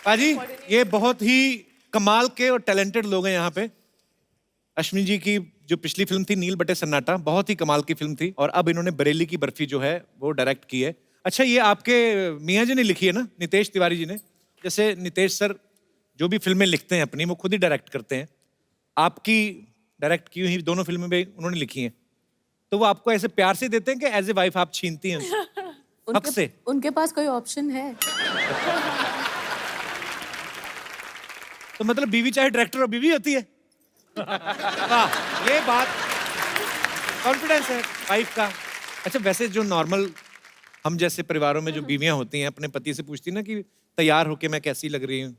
पाजी ये बहुत ही कमाल के और टैलेंटेड लोग हैं यहाँ पे। अश्विनी जी की जो पिछली फिल्म थी नील बटे सन्नाटा, बहुत ही कमाल की फिल्म थी, और अब इन्होंने बरेली की बर्फी जो है वो डायरेक्ट की है। अच्छा, ये आपके मियाँ जी ने लिखी है ना, नितेश तिवारी जी ने? जैसे नितेश सर जो भी फिल्में लिखते हैं अपनी, वो खुद ही डायरेक्ट करते हैं। आपकी डायरेक्ट की हुई दोनों फिल्में भी उन्होंने लिखी हैं, तो वो आपको ऐसे प्यार से देते हैं कि एज ए वाइफ आप छीनती हैं हक से? उनके पास कोई ऑप्शन है? तो मतलब बीवी चाहे डायरेक्टर और बीवी होती है। वाह, ये बात कॉन्फिडेंस है वाइफ का। अच्छा, वैसे जो नॉर्मल हम जैसे परिवारों में जो बीवियां होती हैं अपने पति से पूछती ना कि तैयार होके मैं कैसी लग रही हूँ,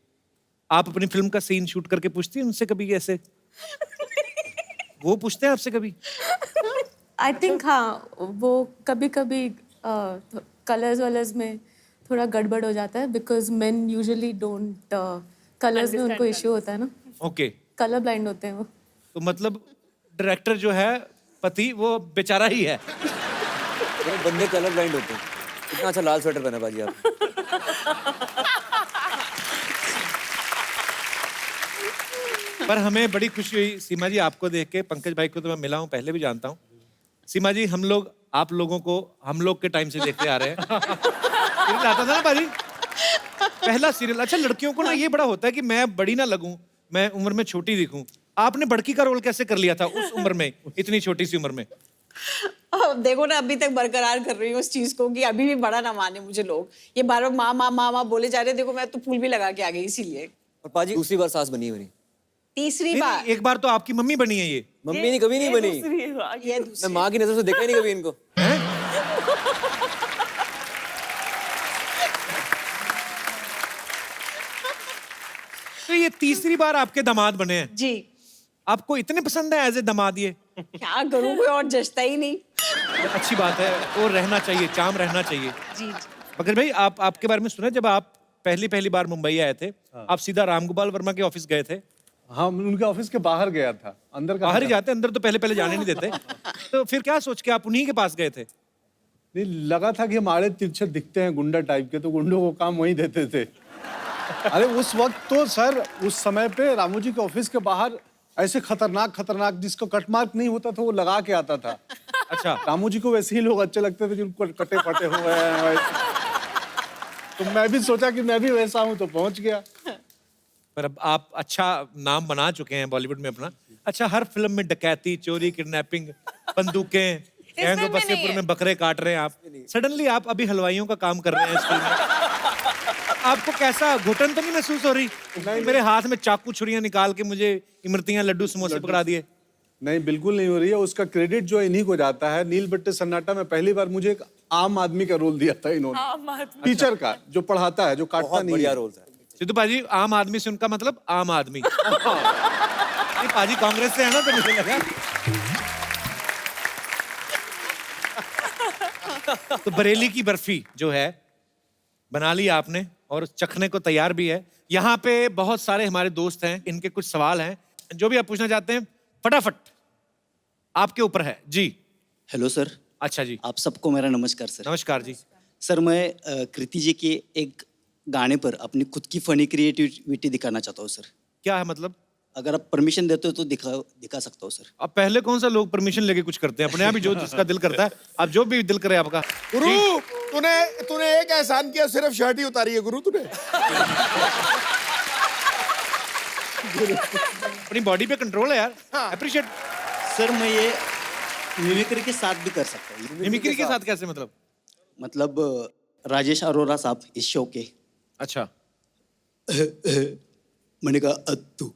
आप अपनी फिल्म का सीन शूट करके पूछती हैं उनसे कभी ऐसे? वो पूछते हैं आपसे कभी? आई थिंक हाँ, वो कभी कभी कलर्स वलर्स में थोड़ा गड़बड़ हो जाता है, because main usually don't, colours में उनको इश्यू होता है ना। ओके। कलर ब्लाइंड होते हैं वो। तो मतलब डायरेक्टर जो है पति, वो बेचारा ही है। बंदे कलर ब्लाइंड होते हैं। इतना अच्छा लाल स्वेटर पहना बाजी आप। पर हमें बड़ी खुशी हुई सीमा जी आपको देख के। पंकज भाई को तो मैं मिला हूँ, पहले भी जानता हूँ। सीमा जी, हम लोग आप लोगों को हम लोग के टाइम से देखते आ रहे हैं। सीरियल आता था ना बाजी, पहला सीरियल। अच्छा, लड़कियों को ना ये बड़ा होता है कि मैं बड़ी ना लगूं, मैं उम्र में छोटी दिखूं। आपने बड़की का रोल कैसे कर लिया था उस उम्र में, इतनी छोटी सी उम्र में? देखो ना, अभी तक बरकरार कर रही हूँ उस चीज को कि अभी भी बड़ा ना माने मुझे लोग। ये बार बार माँ माँ माँ माँ बोले जा रहे। देखो, मैं तो फूल भी लगा के आ गई इसीलिए। और पाजी दूसरी बार सास बनी है मेरी। तीसरी नहीं, बार। एक बार तो आपकी मम्मी बनी है ये। मम्मी नहीं, कभी नहीं बनी। ये मैं माँ की नजर से देखा ही नहीं कभी इनको। तो ये तीसरी बार आपके दामाद बने हैं? जी। आपको इतने पसंद है एज ए दामाद ये? क्या करूँ, कोई और जचता ही नहीं। अच्छी बात है, और रहना चाहिए, चाम रहना चाहिए। जी जी। मगर भाई, आपके बारे में सुना, जब आप पहली बार मुंबई आए थे, आप सीधा रामगोपाल वर्मा के ऑफिस गए थे? हाँ, उनके ऑफिस के बाहर गया था, अंदर का बाहर ही जाते, अंदर तो पहले जाने नहीं देते। तो फिर क्या सोच के आप उन्हीं के पास गए थे? नहीं, लगा था कि हमारे तिरछे दिखते हैं गुंडा टाइप के, तो गुंडों को काम वहीं देते थे। अरे उस वक्त तो सर, उस समय पे रामू जी के ऑफिस के बाहर ऐसे खतरनाक जिसको कट मार्क नहीं होता था वो लगा के आता था। अच्छा। रामू जी को वैसे ही लोग अच्छे लगते थे जिनको कटे पटे हुए हैं। तो मैं भी सोचा कि मैं भी वैसा हूँ, तो पहुंच गया। पर अब आप अच्छा नाम बना चुके हैं बॉलीवुड में अपना। अच्छा, हर फिल्म में डकैती, चोरी, किडनैपिंग, बंदूकें, गैंग बसेपुर में बकरे काट रहे हैं आप। सडनली आप अभी हलवाइयों का काम कर रहे हैं इस फिल्म में। आपको कैसा घुटन तो नहीं महसूस हो रही? मेरे हाथ में चाकू छुरियां निकाल के मुझे इमरतियां, लड्डू, समोसे पकड़ा दिए। नहीं, बिल्कुल नहीं हो रही है। उसका क्रेडिट जो इन्हीं को जाता है। नील बट्टे सन्नाटा में पहली बार मुझे एक आम आदमी का रोल दिया था इन्होंने, टीचर का, जो पढ़ाता है, जो काटता नहीं है। रोल था। सिद्धू पाजी, आम आदमी से उनका मतलब आम आदमी। ये पाजी कांग्रेस से है ना, तो मुझे लगा। तो बरेली की बर्फी जो है बना ली आपने और चखने को तैयार भी है। यहाँ पे बहुत सारे हमारे दोस्त हैं, इनके कुछ सवाल हैं, जो भी आप पूछना चाहते हैं फटाफट आपके ऊपर है जी। Hello sir. अच्छा जी। आप सबको मेरा नमस्कार सर। नमस्कार जी। सर, मैं कृति जी के एक गाने पर अपनी खुद की फनी क्रिएटिविटी दिखाना चाहता हूँ सर। क्या है मतलब? अगर आप परमिशन देते हो तो दिखा सकता हूँ सर। अब पहले कौन सा लोग परमिशन लेके कुछ करते हैं? अपने आप ही जो जिसका दिल करता है, आप जो भी दिल करे आपका। गुरु, तूने एक एहसान किया, सिर्फ शर्ट ही उतारी है गुरु तूने। अपनी बॉडी पे कंट्रोल है यार, अप्रिशिएट। सर, मैं ये मिमिक्री के साथ भी कर सकता हूँ। मिमिक्री के साथ कैसे मतलब? मतलब राजेश अरोरा साहब इस शो के। अच्छा। मैंने कहा अत्तू,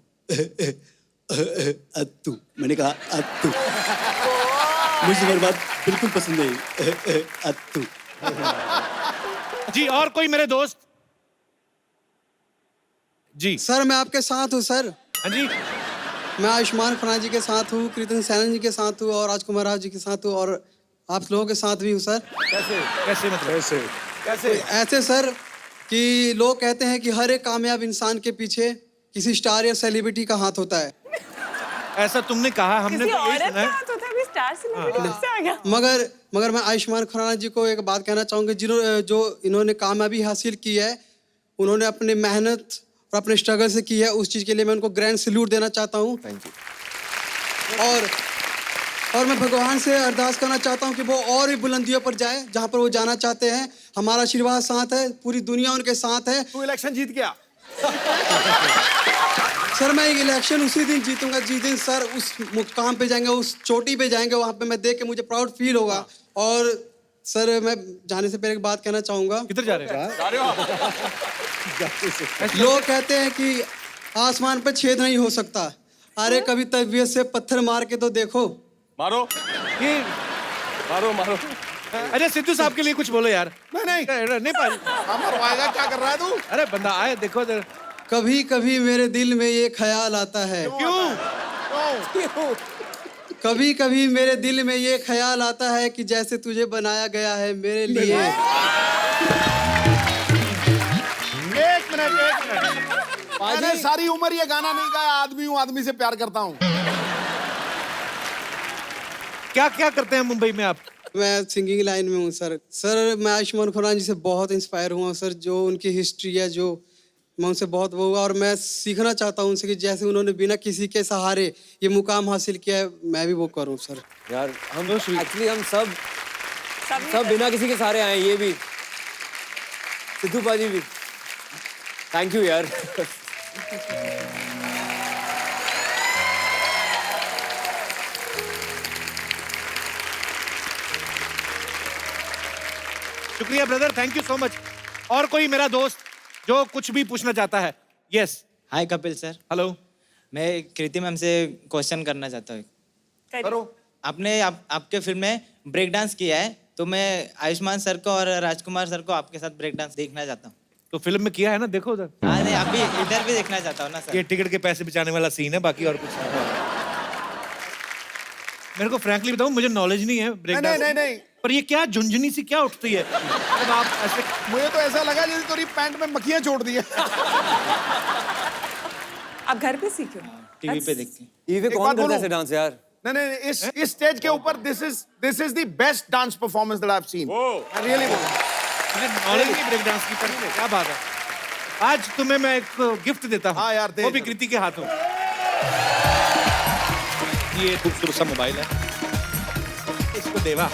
अत्तू, मैंने कहा अत्तू। मुझे तुम्हारी बात बिल्कुल पसंद नहीं, अत्तू। जी, और कोई मेरे दोस्त? जी सर, मैं आपके साथ हूँ सर। हाँ जी। मैं आयुष्मान खुराना जी के साथ हूँ, कृतन सैनन जी के साथ हूँ और राजकुमार राव जी के साथ हूँ, और आप लोगों के साथ भी हूँ सर। कैसे कैसे मतलब? कैसे? ऐसे सर कि लोग कहते हैं कि हर एक कामयाब इंसान के पीछे किसी स्टार या सेलिब्रिटी का हाथ होता है। ऐसा तुमने कहा, हमने तो यही सुना है। मगर मैं आयुष्मान खुराना जी को एक बात कहना चाहूँगा, जो इन्होंने कामयाबी हासिल की है, उन्होंने अपनी मेहनत और अपने स्ट्रगल से की है, उस चीज़ के लिए मैं उनको ग्रैंड सैल्यूट देना चाहता हूँ। Thank you. और मैं भगवान से अरदास करना चाहता हूँ कि वो और भी बुलंदियों पर जाए जहाँ पर वो जाना चाहते हैं। हमारा आशीर्वाद साथ है, पूरी दुनिया उनके साथ है। तू इलेक्शन जीत गया। सर मैं इलेक्शन उसी दिन जीतूंगा जिस दिन सर उस मुकाम पे जाएंगे, उस चोटी पे जाएंगे, वहाँ पे मैं देख के मुझे प्राउड फील होगा। और सर मैं जाने से पहले एक बात कहना चाहूँगा। किधर जा रहे हैं? लोग कहते हैं कि आसमान पे छेद नहीं हो सकता। अरे कभी तबीयत से पत्थर मार के तो देखो। मारो ये मारो मारो। अरे सिद्धू साहब के लिए कुछ बोलो यार। नहीं नहीं पाल। मरवाएगा, क्या कर रहा है तू? अरे बंदा आए, देखो इधर। कभी कभी मेरे दिल में ये ख्याल आता है, क्यों? कभी कभी मेरे दिल में ये ख्याल आता है कि जैसे तुझे बनाया गया है मेरे लिए। एक मिनट। मैंने सारी उम्र ये गाना नहीं गाया, आदमी हूँ, आदमी से प्यार करता हूँ। क्या क्या करते हैं मुंबई में आप? मैं सिंगिंग लाइन में हूँ सर। सर मैं आयुष्मान खुराना जी से बहुत इंस्पायर हुआ हूँ सर। जो उनकी हिस्ट्री है, जो मैं उनसे बहुत वो हुआ, और मैं सीखना चाहता हूँ उनसे कि जैसे उन्होंने बिना किसी के सहारे ये मुकाम हासिल किया है, मैं भी वो करूँ सर। यार हम एक्चुअली हम सब बिना किसी के सहारे आए हैं। ये भी सिद्धू पाजी भी, थैंक यू यार। शुक्रिया brother, thank you so much. और कोई मेरा दोस्त जो कुछ भी पूछना चाहता है? यस। हाय कपिल सर। हेलो। मैं कृति मैम से क्वेश्चन करना चाहता हूँ। करो। आपने आपके फिल्म में ब्रेक डांस किया है, तो मैं आयुष्मान सर को और राजकुमार सर को आपके साथ ब्रेक डांस देखना चाहता हूँ। तो फिल्म में किया है ना, देखो उधर। हाँ नहीं, अभी इधर भी देखना चाहता हूँ ना सर। ये टिकट के पैसे बचाने वाला सीन है, बाकी और कुछ नहीं। मेरे को फ्रैंकली बताऊं, मुझे नॉलेज नहीं है ब्रेक डांस। नहीं। पर ये क्या झुंझुनी सी क्या उठती है जब आप ऐसे? मुझे तो ऐसा लगा जैसे तेरी पैंट में मक्खियां छोड़ दी है। आप घर पे सीखे? टीवी पे देखते हैं। टीवी पे कौन करता है ऐसे डांस यार? नहीं, इस स्टेज के ऊपर this is the best dance performance that I have seen. I really बोल, मुझे नॉलेज नहीं ब्रेक डांस की। पर क्या बात है, आज तुम्हें मैं एक गिफ्ट देता हूँ। हाँ यार, दे। वो भी कृति के हाथों। ये खूबसूरत सा मोबाइल है, इसको देवा।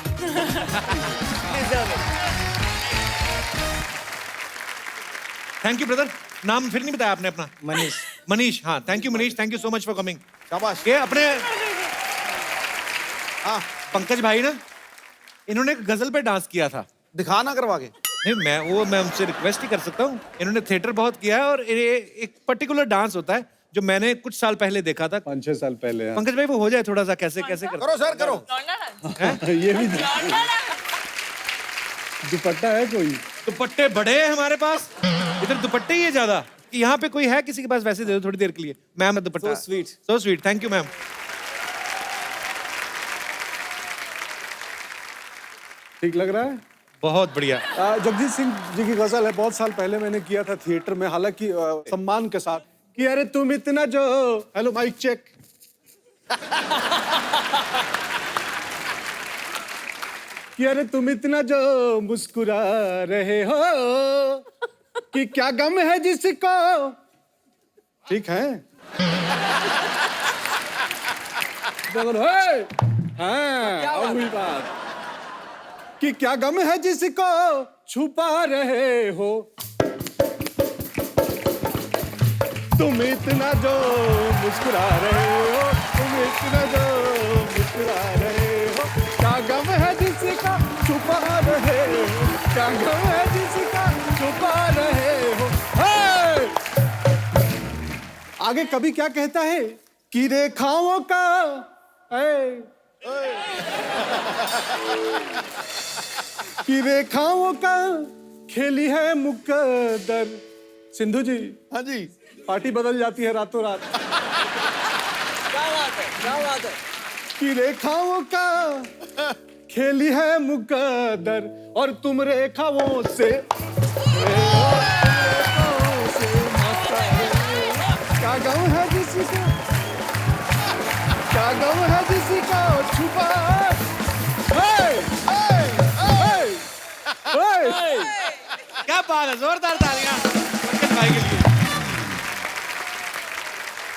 Thank you brother. नाम फिर नहीं बताया आपने अपना? मनीष। मनीष, हाँ thank you Manish, thank you so much for coming. शाबाश। ये अपने पंकज भाई ना, इन्होंने एक गजल पे डांस किया था। दिखा ना करवा के। नहीं मैं उनसे रिक्वेस्ट ही कर सकता हूँ। इन्होंने थिएटर बहुत किया है, और ये एक पर्टिकुलर डांस होता है जो मैंने कुछ साल पहले देखा था। 5-6 साल पहले। हाँ। पंकज भाई वो हो जाए थोड़ा सा, कैसे कैसे करो सर, करो। ये भी दुपट्टा है कोई? दुपट्टे बड़े हैं हमारे पास, इधर दुपट्टे ही है ज्यादा। यहाँ पे कोई है किसी के पास? वैसे दे दो थोड़ी देर के लिए। Ma'am dupatta. So sweet. So sweet, thank you ma'am. ठीक लग रहा है? बहुत बढ़िया। जगजीत सिंह जी की गजल है, बहुत साल पहले मैंने किया था थिएटर में, हालांकि सम्मान के साथ कि अरे तुम इतना जो, हेलो माइक चेक, कि अरे तुम इतना जो मुस्कुरा रहे हो कि क्या गम है जिसको। ठीक है? बोलो, हाँ वही बात कि क्या गम है जिसको छुपा रहे हो तुम इतना जो मुस्कुरा रहे हो, तुम इतना जो मुस्कुरा रहे हो, क्या गम है जिसका छुपा रहे हो, क्या गम है जिसका छुपा रहे हो। आगे कभी क्या कहता है कि रेखाओं का कि रेखाओं का खेली है मुकद्दर। सिंधु जी। हाँ जी। पार्टी बदल जाती है रातों रात। क्या बात है, क्या बात है। कि रेखाओं का खेली है मुकद्दर और तुम रेखाओं से क्या गम है जिसका, क्या गम है जिसका छुपा। क्या बात है, जोरदार तालियां। भाई के लिए।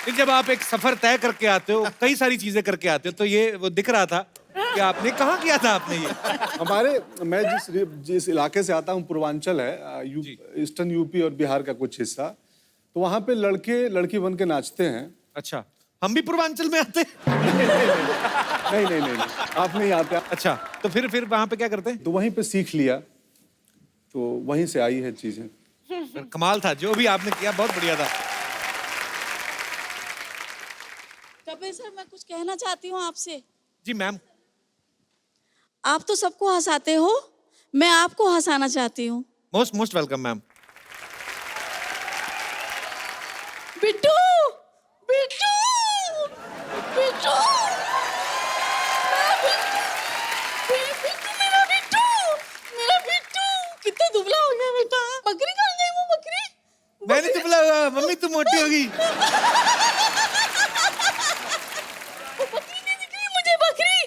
फिर जब आप एक सफर तय करके आते हो, कई सारी चीजें करके आते हो, तो ये वो दिख रहा था कि आपने कहाँ किया था आपने ये? मैं जिस इलाके से आता हूँ, पूर्वांचल है, ईस्टर्न यूपी और बिहार का कुछ हिस्सा, तो वहाँ पे लड़के लड़की बन के नाचते हैं। अच्छा, हम भी पूर्वांचल में आते हैं? नहीं, आप नहीं आते। अच्छा, तो फिर वहाँ पे क्या करते हैं? तो वहीं पे सीख लिया, तो वहीं से आई है चीजें। कमाल था जो भी आपने किया, बहुत बढ़िया था। कपिल सर, मैं कुछ कहना चाहती हूँ आपसे। जी मैम। आप तो सबको हंसाते हो, मैं आपको हंसाना चाहती हूँ। Most welcome ma'am. Bittu, Bittu, Bittu, मेरा बिट्टू कितना दुबला हो गया बेटा। बकरी कहाँ गई वो बकरी? मैं नहीं दुबला हुआ, मम्मी तू मोटी होगी। बकरी नहीं दिख रही मुझे, बकरी।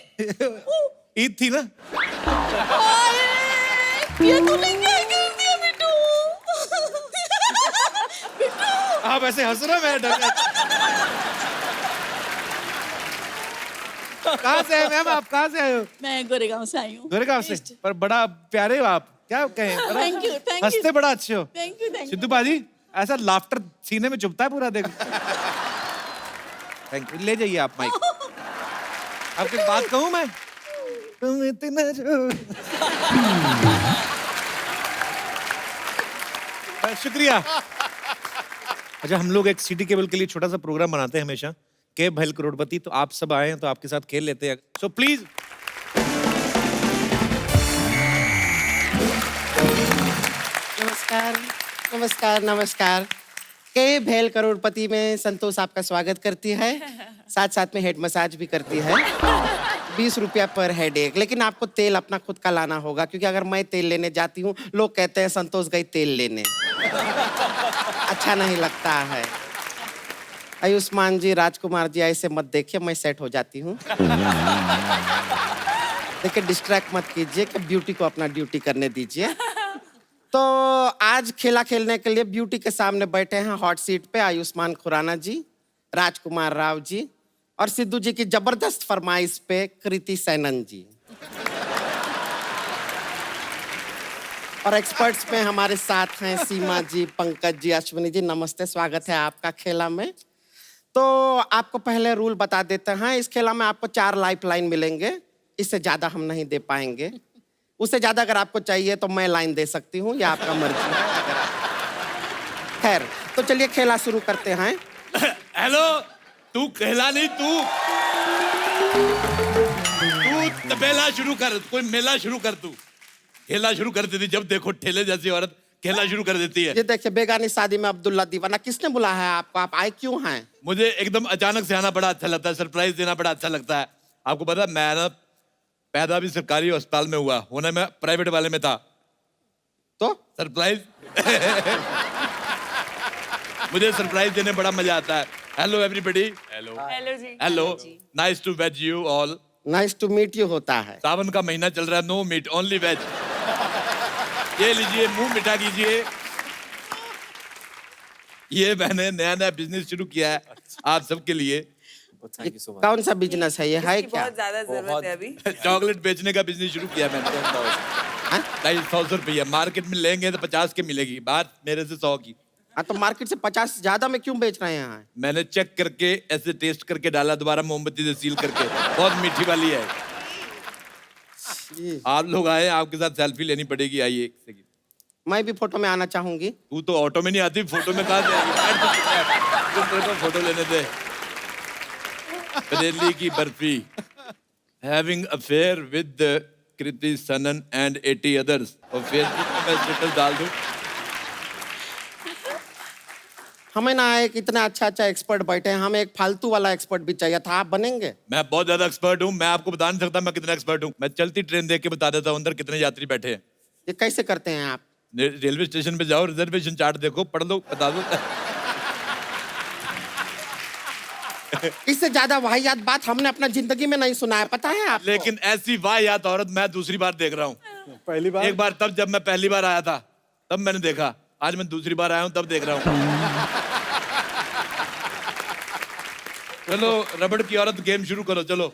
ईद थी ना? ये तो नहीं क्या कर दिया बिट्टू। बिट्टू, आप ऐसे हंस रहे हो, मैं डर गया। कहाँ से आए मैम, आप कहाँ से आए हो? मैं गोरेगांव से आई हूँ। गोरेगांव से? पर बड़ा प्यारे हो आप, क्या कहें? Thank you, thank you. हंसते बड़ा अच्छे हो। Thank you. सिद्धू बाजी, ऐसा लाफ्टर सीने में चुभता है पूरा, देखो। थैंक यू, ले जाइए आप माइक। आपकी बात कहूँ मैं? तुम इतना जो शुक्रिया। अच्छा, हम लोग एक सिटी केबल के लिए छोटा सा प्रोग्राम बनाते हैं हमेशा, के भैल करोड़पति, तो आप सब आए हैं तो आपके साथ खेल लेते हैं, सो प्लीज। नमस्कार नमस्कार नमस्कार। के भैल करोड़पति में संतोष आपका स्वागत करती है, साथ साथ में हेड मसाज भी करती है। 20 रुपया पर हेड एक, लेकिन आपको तेल अपना खुद का लाना होगा, क्योंकि अगर मैं तेल लेने जाती हूँ, लोग कहते हैं संतोष गई तेल लेने। अच्छा नहीं लगता है। आयुष्मान जी, राजकुमार जी, ऐसे मत देखिए, मैं सेट हो जाती हूँ। देखिए, डिस्ट्रैक्ट मत कीजिए, कि ब्यूटी को अपना ड्यूटी करने दीजिए। तो आज खेला खेलने के लिए ब्यूटी के सामने बैठे हैं हॉट सीट पे आयुष्मान खुराना जी, राजकुमार राव जी, और सिद्धू जी की जबरदस्त फरमाइश पे कृति सैनन जी। और एक्सपर्ट्स में हमारे साथ हैं सीमा जी, पंकज जी, अश्विनी जी। नमस्ते, स्वागत है आपका खेला में। तो आपको पहले रूल बता देते हैं। इस खेला में आपको 4 लाइफ लाइन मिलेंगे, इससे ज्यादा हम नहीं दे पाएंगे। उससे ज्यादा अगर आपको चाहिए तो मैं लाइन दे सकती हूँ, या आपका मर्जी है। खैर, तो चलिए खेला शुरू करते हैं। हेलो, तू कहला नहीं, तू तबेला शुरू कर, कोई मेला शुरू कर, तू खेला शुरू कर देती। जब देखो ठेले जैसी औरत खेला शुरू कर देती है। ये देखिए, बेगानी शादी में अब्दुल्ला दीवाना, किसने बुलाया है आपको? आप आए क्यों हैं? मुझे एकदम अचानक से आना बड़ा अच्छा लगता है, सरप्राइज देना बड़ा अच्छा लगता है। आपको पता है, मैं ना पैदा भी सरकारी अस्पताल में हुआ, होने में प्राइवेट वाले में था। तो सरप्राइज मुझे सरप्राइज देने बड़ा मजा आता है। Hello everybody. हेलो हेलो जी। Hello, nice to wage you all. Nice to meet you होता है। सावन का महीना चल रहा है, नो मीट ओनली वेज। ये लीजिए, मुंह मिठा कीजिए। ये मैंने नया बिजनेस शुरू किया है आप सबके लिए। कौन सा बिजनेस है ये? है क्या? बहुत ज्यादा जरूरत है अभी। चॉकलेट बेचने का बिजनेस शुरू किया मैंने। 250 रुपया, मार्केट में लेंगे तो 50 की मिलेगी, बात मेरे से 100 की। हाँ, तो मार्केट से 50 ज्यादा में क्यों बेच रहे हैं? मैंने चेक करके ऐसे टेस्ट करके डाला, दोबारा मोमबत्ती से सील करके। बहुत मीठी वाली है। आप लोग आए, आपके साथ सेल्फी लेनी पड़ेगी, आइए एक सेकंड। मैं भी फोटो में आना चाहूंगी। तू तो ऑटो में नहीं आती, फोटो में कहाँ से आएगी? फोटो लेने दे। बरेली की barfi, having affair with Kriti Sanon and 80 others, और फेसबुक में स्टेटस डाल दूं। हमें ना एक इतना अच्छा अच्छा एक्सपर्ट बैठे हैं, हमें एक फालतू वाला एक्सपर्ट भी चाहिए था। आप बनेंगे? मैं बहुत ज्यादा एक्सपर्ट हूँ, मैं आपको बता नहीं सकता मैं कितना एक्सपर्ट हूँ। मैं चलती ट्रेन देख के बता देता हूँ अंदर कितने यात्री बैठे हैं। ये कैसे करते हैं आप? रेलवे स्टेशन पे जाओ, रिजर्वेशन चार्ट देखो, पढ़ लो, बता दो। इससे ज्यादा वाहियात बात हमने अपना जिंदगी में नहीं सुना है, पता है आपको? लेकिन ऐसी वाहियात औरत मैं दूसरी बार देख रहा हूँ। पहली बार? एक बार तब, जब मैं पहली बार आया था, तब मैंने देखा। आज मैं दूसरी बार आया हूं तब देख रहा हूं। चलो रबड़ की औरत गेम शुरू करो, चलो।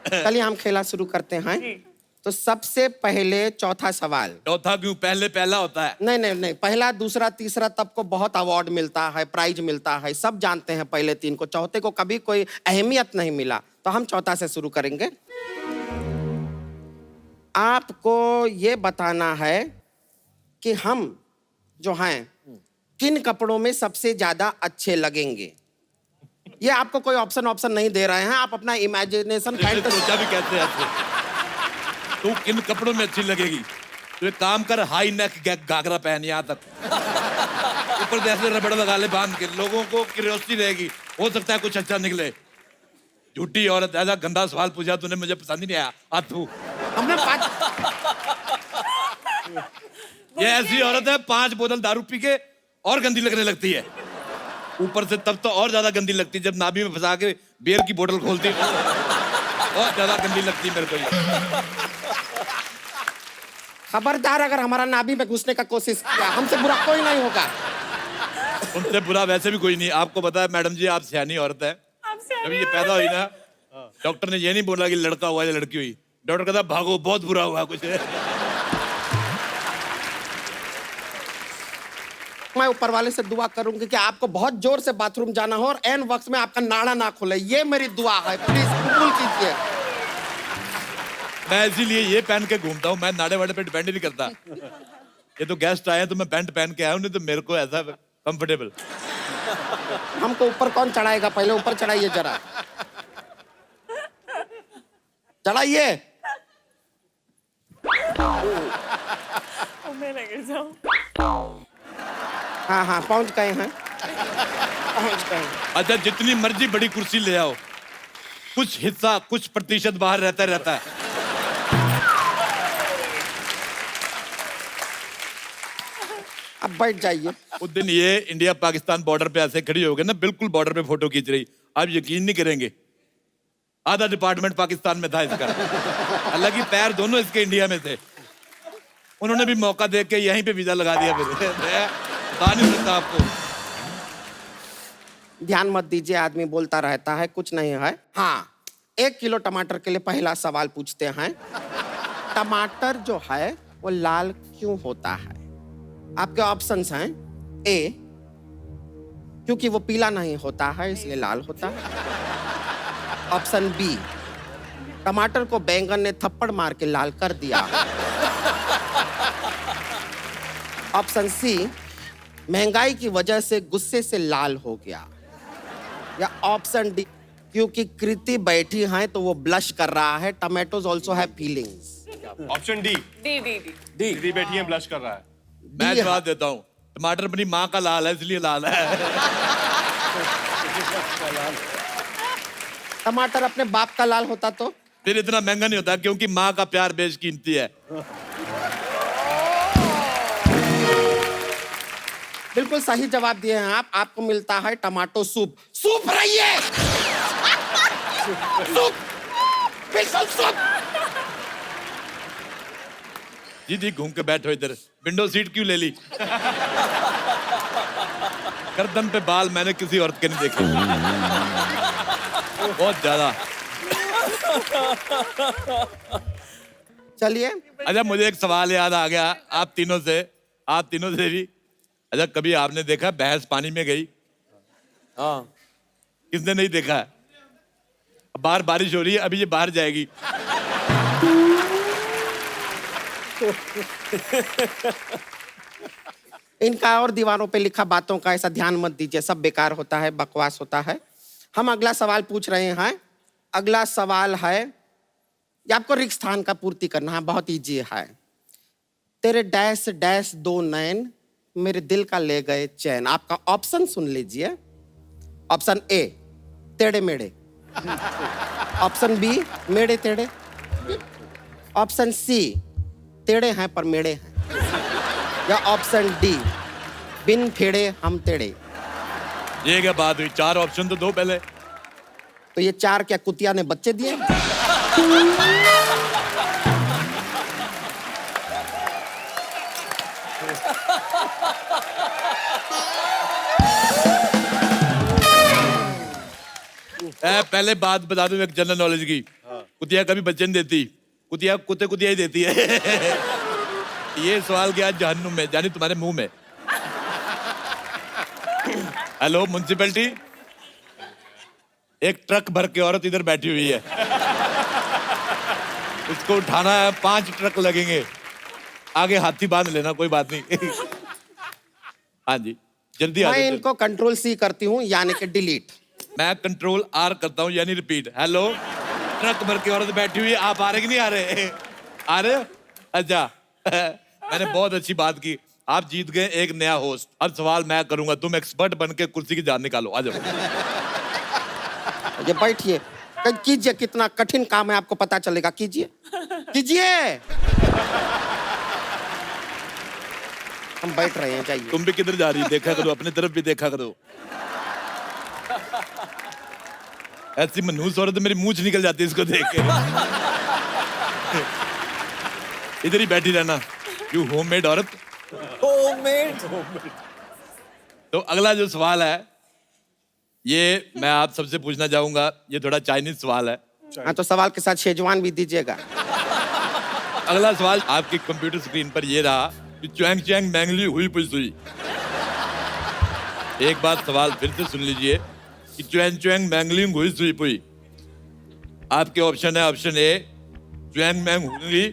चलिए हम खेला शुरू करते हैं। तो सबसे पहले चौथा सवाल। चौथा क्यों? पहले पहला होता है। नहीं नहीं नहीं, पहला दूसरा तीसरा तब को बहुत अवार्ड मिलता है, प्राइज मिलता है, सब जानते हैं पहले तीन को। चौथे को कभी कोई अहमियत नहीं मिला, तो हम चौथा से शुरू करेंगे। आपको ये बताना है कि हम जो हैं किन कपड़ों में सबसे ज्यादा अच्छे लगेंगे। ये आपको कोई ऑप्शन नहीं दे रहे हैं, आप अपना इमेजिनेशन सोचा भी कहते हैं तू किन कपड़ों में अच्छी लगेगी। तो एक काम कर, हाई नेक घाघरा पहन यहाँ तक, ऊपर से ऐसे रबड़ लगा ले बांध के, लोगों को क्यूरियोसिटी रहेगी, हो सकता है कुछ अच्छा निकले। झूठी औरत, ऐसा गंदा सवाल पूछा तूने, मुझे पसंद ही नहीं आया। आथू हमने ये ऐसी औरत है 5 बोतल दारू पी के और गंदी लगने लगती है, ऊपर से तब तो और ज्यादा गंदी लगती है जब नाभि में फंसा के बियर की बोतल खोलती है, बहुत ज्यादा गंदी लगती है मेरे को ये। खबरदार अगर हमारा नाभि में घुसने का कोशिश किया, हमसे बुरा कोई नहीं होगा। उनसे बुरा वैसे भी कोई नहीं। आपको पता है मैडम जी, आप सियानी औरत है। जब ये पैदा हुई ना, डॉक्टर ने ये नहीं बोला कि लड़का हुआ या लड़की हुई, डॉक्टर कहता भागो बहुत बुरा हुआ कुछ। मैं ऊपर वाले से दुआ करूंगी कि आपको बहुत जोर से बाथरूम जाना हो और एन वक्त में आपका नाड़ा ना खुले, ये मेरी दुआ है, प्लीज कबूल कीजिए। मैं इसीलिए ये पहन के घूमता हूँ, मैं नाड़े वाड़े पे डिपेंड नहीं करता। ये तो गेस्ट आए हैं तो मैं पैंट पहन के आया हूँ, नहीं तो मेरे को ऐसा कंफर्टेबल। हमको ऊपर कौन चढ़ाएगा? पहले ऊपर चढ़ाइए जरा, चढ़ाइए। हाँ हाँ पहुंच गए हैं, पहुंच गए। अच्छा जितनी मर्जी बड़ी कुर्सी ले आओ, कुछ हिस्सा कुछ प्रतिशत बाहर रहता है। अब बैठ जाइए। उस दिन ये इंडिया पाकिस्तान बॉर्डर पे ऐसे खड़ी हो गई ना, बिल्कुल बॉर्डर पे फोटो खींच रही, आप यकीन नहीं करेंगे आधा डिपार्टमेंट पाकिस्तान में था इसका। हालांकि पैर दोनों इसके इंडिया में थे। उन्होंने भी मौका देख के यहीं पे वीजा लगा दिया। फिर बता नहीं सकता आपको। ध्यान मत दीजिए, आदमी बोलता रहता है, कुछ नहीं है। हाँ, 1 किलो टमाटर के लिए पहला सवाल पूछते हैं। टमाटर जो है वो लाल क्यों होता है? आपके ऑप्शंस हैं। ए, क्योंकि वो पीला नहीं होता है इसलिए लाल होता है। ऑप्शन बी, टमाटर को बैंगन ने थप्पड़ मार के लाल कर दिया। ऑप्शन सी, महंगाई की वजह से गुस्से से लाल हो गया। या ऑप्शन डी, क्योंकि कृति बैठी हैं तो वो ब्लश कर रहा है। Tomatoes also have feelings. Option D. D बैठी है, ब्लश कर रहा है। मैं जवाब देता हूँ, टमाटर अपनी माँ का लाल है इसलिए लाल है। टमाटर अपने बाप का लाल होता तो फिर इतना महंगा नहीं होता, क्योंकि माँ का प्यार बेशकीमती है। बिल्कुल सही जवाब दिए हैं आप। आपको मिलता है टमाटो सूप। सूप रहिए, सूप, बिल्कुल सूप। जी घूम के बैठो इधर, विंडो सीट क्यों ले ली? गर्दन पे बाल मैंने किसी औरत के नहीं देखे, बहुत ज्यादा। चलिए। अच्छा मुझे एक सवाल याद आ गया आप तीनों से भी। अच्छा कभी आपने देखा भैंस पानी में गई? हाँ। किसने नहीं देखा है? बाहर बारिश हो रही है, अभी ये बाहर जाएगी। इनका और दीवारों पे लिखा बातों का ऐसा ध्यान मत दीजिए, सब बेकार होता है, बकवास होता है। हम अगला सवाल पूछ रहे हैं। अगला सवाल है, ये आपको रिक्त स्थान का पूर्ति करना है, बहुत इजी है। तेरे डैश डैश 2 नैन मेरे दिल का ले गए चैन। आपका ऑप्शन सुन लीजिए। ऑप्शन ए, टेढ़े मेढ़े। ऑप्शन बी, मेढ़े टेढ़े। ऑप्शन सी, टेढ़े हैं पर मेढ़े हैं। या ऑप्शन डी, बिन फेड़े हम टेढ़े। ये क्या बात हुई? 4 ऑप्शन तो दो पहले। तो ये 4 क्या कुतिया ने बच्चे दिए? पहले बात बता दूं एक जनरल नॉलेज की। कुतिया कभी बच्चे नहीं देती, कुतिया कुतिया ही देती है। ये सवाल गया जहन्नुम में, जानी तुम्हारे मुंह में। हेलो म्युनिसिपैलिटी, एक ट्रक भर के औरत इधर बैठी हुई है, इसको उठाना है, 5 ट्रक लगेंगे, आगे हाथी बांध लेना, कोई बात नहीं। हाँ जी, जल्दी आ मैं जाओ। इनको कंट्रोल सी करती हूँ, यानी कि डिलीट। मैं कंट्रोल आर करता हूँ, यानी रिपीट। हेलो, ट्रक भर के औरत बैठी हुई है, आप आ रहे कि नहीं आ रहे? आ रहे हो? अच्छा। मैंने बहुत अच्छी बात की, आप जीत गए एक नया होस्ट। अब सवाल मैं करूंगा, तुम एक्सपर्ट बन के कुर्सी की जान निकालो, आ जाओ। ये बैठिए, कीजिए, कितना कठिन काम है आपको पता चलेगा। कीजिए कीजिए, हम बैठ रहे हैं, जाइए। तुम भी किधर जा रही, देखा करो, अपनी तरफ भी देखा करो। ऐसी मनहूस औरत मेरी मूंछ निकल जाती है इसको देख के। इधर ही बैठी रहना, यू होममेड औरत। होममेड। तो अगला जो सवाल है, ये मैं आप सबसे पूछना चाहूंगा, ये थोड़ा चाइनीज सवाल है। हाँ, तो सवाल के साथ शेजवान भी दीजिएगा। अगला सवाल आपकी कंप्यूटर स्क्रीन पर ये रहा कि च्वांग च्वांग मैंगली हुई पुई सुई। एक बार सवाल फिर से सुन लीजिए कि च्वांग च्वांग मैंगली हुई सुई पुई। आपके ऑप्शन है, ऑप्शन ए च्वांग मैंग हुंगली,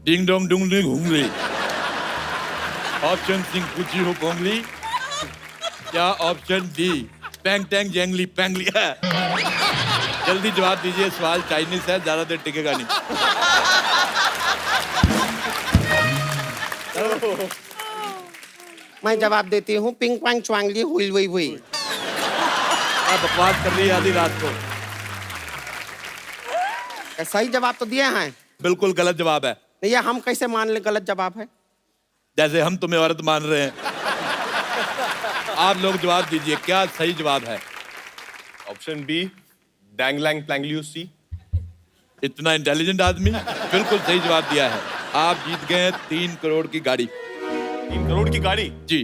डिंग डोंग डुंग डिंग हुंगली, ऑप्शन सिंह कुची हो पोंगली, या ऑप्शन डी पैंग टैंग जैंगली पैंगली है। जल्दी जवाब दीजिए, सवाल चाइनीज है, ज्यादा देर टिकेगा नहीं। मैं जवाब देती हूँ, पिंग पांग च्वांगली हुई हुई हुई। आप बकवास कर रही है आधी रात को। सही जवाब तो दिए हैं। बिल्कुल गलत जवाब है। ये हम कैसे मान ले गलत जवाब है? जैसे हम तुम्हें औरत मान रहे हैं। आप लोग जवाब दीजिए, क्या सही जवाब है? ऑप्शन बी डैंग लैंग प्लैंगलियू सी। इतना इंटेलिजेंट आदमी, बिल्कुल सही जवाब दिया है। आप जीत गए 3 करोड़ की गाड़ी। 3 करोड़ की गाड़ी? जी,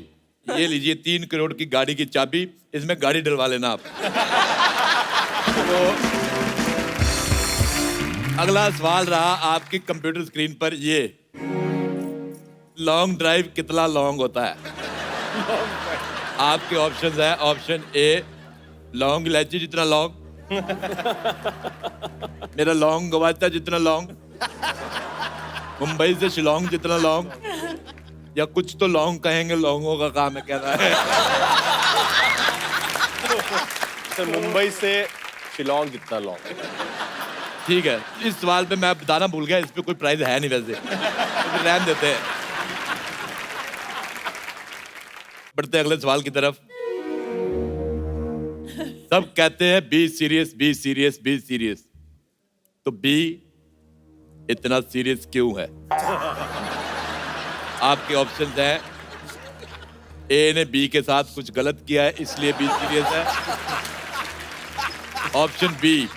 ये लीजिए 3 करोड़ की गाड़ी की चाबी, इसमें गाड़ी डलवा लेना आप। तो अगला सवाल रहा आपकी कंप्यूटर स्क्रीन पर, ये लॉन्ग ड्राइव कितना लॉन्ग होता है? आपके ऑप्शंस है, ऑप्शन ए लॉन्ग इलायची जितना लॉन्ग, मेरा लॉन्ग गवाचा जितना लॉन्ग, मुंबई से शिलोंग जितना लॉन्ग, या कुछ तो लॉन्ग कहेंगे, लॉन्गों का काम है कहना है। सर मुंबई से शिलोंग कितना लॉन्ग? ठीक है, इस सवाल पे मैं बताना भूल गया, इस पे कोई प्राइज है नहीं वैसे, तो रहने देते हैं। बढ़ते अगले सवाल की तरफ। सब कहते हैं be serious be serious be serious, तो बी इतना सीरियस क्यों है? आपके ऑप्शन हैं, ए ने बी के साथ कुछ गलत किया है इसलिए बी सीरियस है। ऑप्शन बी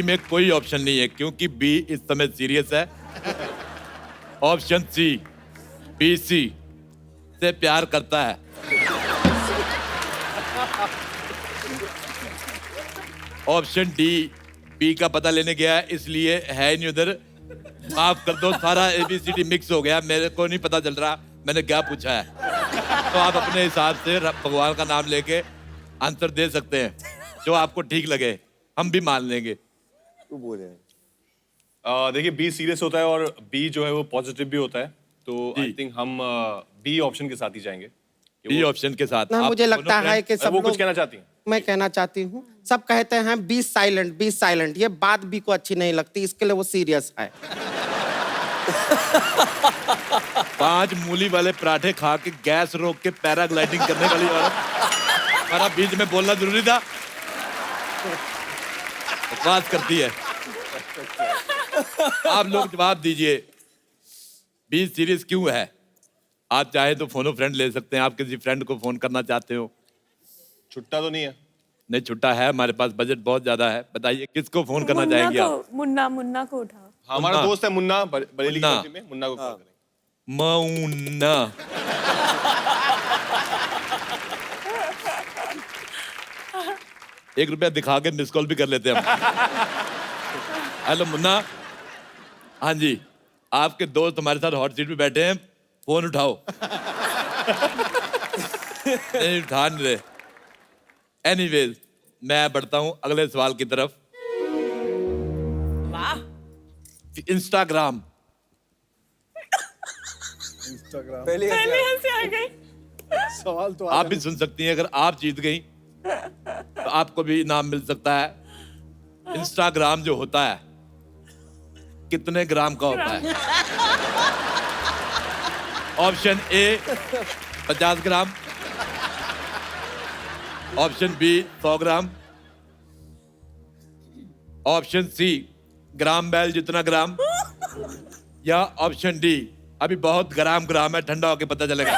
में कोई ऑप्शन नहीं है क्योंकि बी इस समय सीरियस है। ऑप्शन सी, बी सी से प्यार करता है। ऑप्शन डी, बी का पता लेने गया है इसलिए है नहीं उधर। माफ कर दो, सारा ABCD मिक्स हो गया, मेरे को नहीं पता चल रहा मैंने क्या पूछा है। तो आप अपने हिसाब से भगवान का नाम लेके आंसर दे सकते हैं, जो आपको ठीक लगे, हम भी मान लेंगे। तू बोले। देखिए बी सीरियस होता है और बी जो है वो पॉजिटिव भी होता है, तो आई थिंक हम बी ऑप्शन के साथ ही जाएंगे। बी ऑप्शन के साथ ना, मुझे लगता है कि सब वो कुछ लोग, कहना चाहती हैं? मैं कहना चाहती हूँ, सब कहते हैं बी साइलेंट। ये बात बी को अच्छी नहीं लगती, इसके लिए वो सीरियस है। 5 मूली वाले पराठे खा के गैस रोक के पैराग्लाइडिंग करने वाली औरत, हमारा बीच में बोलना जरूरी था? बात करती है। आप लोग जवाब दीजिए, बी सीरियस क्यों है? आप चाहे तो फोनो फ्रेंड ले सकते हैं, आप किसी फ्रेंड को फोन करना चाहते हो। छुट्टा तो नहीं है? नहीं, छुट्टा है, हमारे पास बजट बहुत ज्यादा है। बताइए किसको फोन करना चाहेंगे आप? मुन्ना को उठाओ। हमारा दोस्त है मुन्ना, बरेली की में, मुन्ना को कॉल करेंगे। मुन्ना। ₹1 दिखा के मिस कॉल भी कर लेते हैं हम। हेलो मुन्ना। हाँ जी, आपके दोस्त हमारे साथ हॉट सीट पे बैठे हैं, फोन उठाओ। नहीं उठा नहीं रहे। एनीवेज, मैं बढ़ता हूं अगले सवाल की तरफ। वाह। इंस्टाग्राम। पहले ऐसे आ गई। सवाल तो आप भी सुन सकती हैं, अगर आप जीत गई तो आपको भी इनाम मिल सकता है। इंस्टाग्राम जो होता है कितने ग्राम का होता है? Option A 50 gram, option B 100 gram, option C gram बैल जितना ग्राम, या ऑप्शन डी अभी बहुत ग्राम है, ठंडा होके पता चलेगा।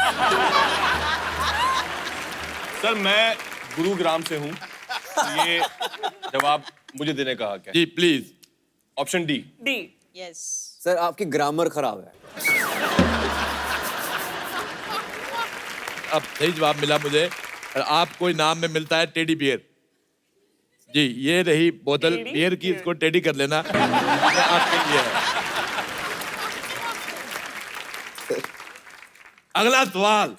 सर मैं गुरुग्राम से हूँ, ये जवाब मुझे देने का हक है। जी please. Option D. D. Yes. Sir आपकी ग्रामर खराब है। अब सही जवाब मिला मुझे, और आपको इनाम में मिलता है टेडी बियर। जी ये रही बोतल बियर की, इसको टेडी कर लेना। ये आपके लिए है। अगला सवाल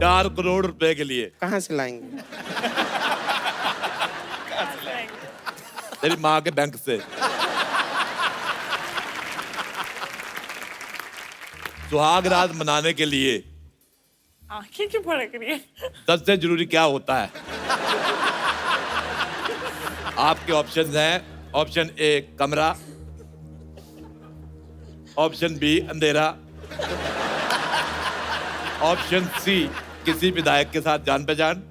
4 करोड़ रुपए के लिए। कहाँ से लाएंगे? तेरी माँ के बैंक से। सुहाग रात मनाने के लिए आंखें क्यों फड़क रही है? सबसे जरूरी क्या होता है? आपके ऑप्शंस हैं, ऑप्शन ए कमरा, ऑप्शन बी अंधेरा, ऑप्शन सी किसी विधायक के साथ जान पहचान,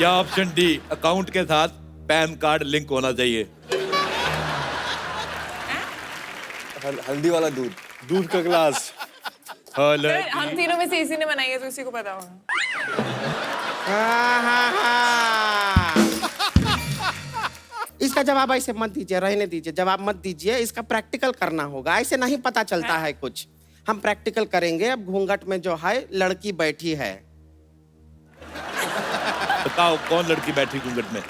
या ऑप्शन डी अकाउंट के साथ पैन कार्ड लिंक होना चाहिए। हल्दी वाला दूध। दूध का गिलास। सर, हम तीनों में से इसी ने बनाई है तो इसी को पता होगा। इसका जवाब ऐसे मत दीजिए, रहने दीजिए, जवाब मत दीजिए। इसका प्रैक्टिकल करना होगा, ऐसे नहीं पता चलता है कुछ। हम प्रैक्टिकल करेंगे। अब घूंघट में जो है लड़की बैठी है। बताओ कौन लड़की बैठी घूंघट में?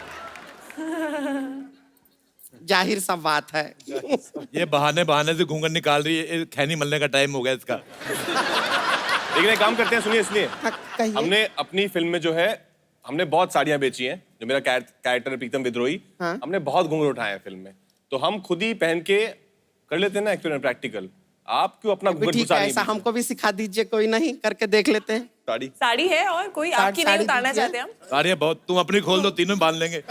जाहिर सा बात है। ये बहाने से घूंघट निकाल रही है। ये खैनी मलने का टाइम हो गया इसका। लेकिन एक काम करते हैं, सुनिए इसलिए कहिए। हमने अपनी फिल्म में जो है हमने बहुत साड़ियां बेची हैं। जो मेरा कैरेक्टर है प्रीतम विद्रोही, हाँ। हमने बहुत घूंघट उठाए हैं फिल्म में, तो हम खुद ही पहन के कर लेते हैं ना एक्सपेरिमेंट प्रैक्टिकल। आप क्यों अपना घूंघट ठीक है, घुसा रही ऐसा हैं? हमको भी सिखा दीजिए, कोई नहीं, करके देख लेते हैं। साड़ी साड़ी है और कोई आपकी नहीं साड़ी उतारना दीजिए। चाहते हम? साड़ियाँ बहुत, तुम अपनी खोल दो, तीनों बांध लेंगे।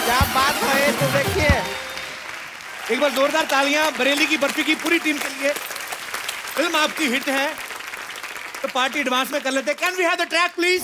क्या बात है, तो देखिए। एक बार जोरदार तालियां बरेली की बर्फी की पूरी टीम के लिए। फिल्म आपकी हिट है तो पार्टी एडवांस में कर लेते हैं। Can we have the track please?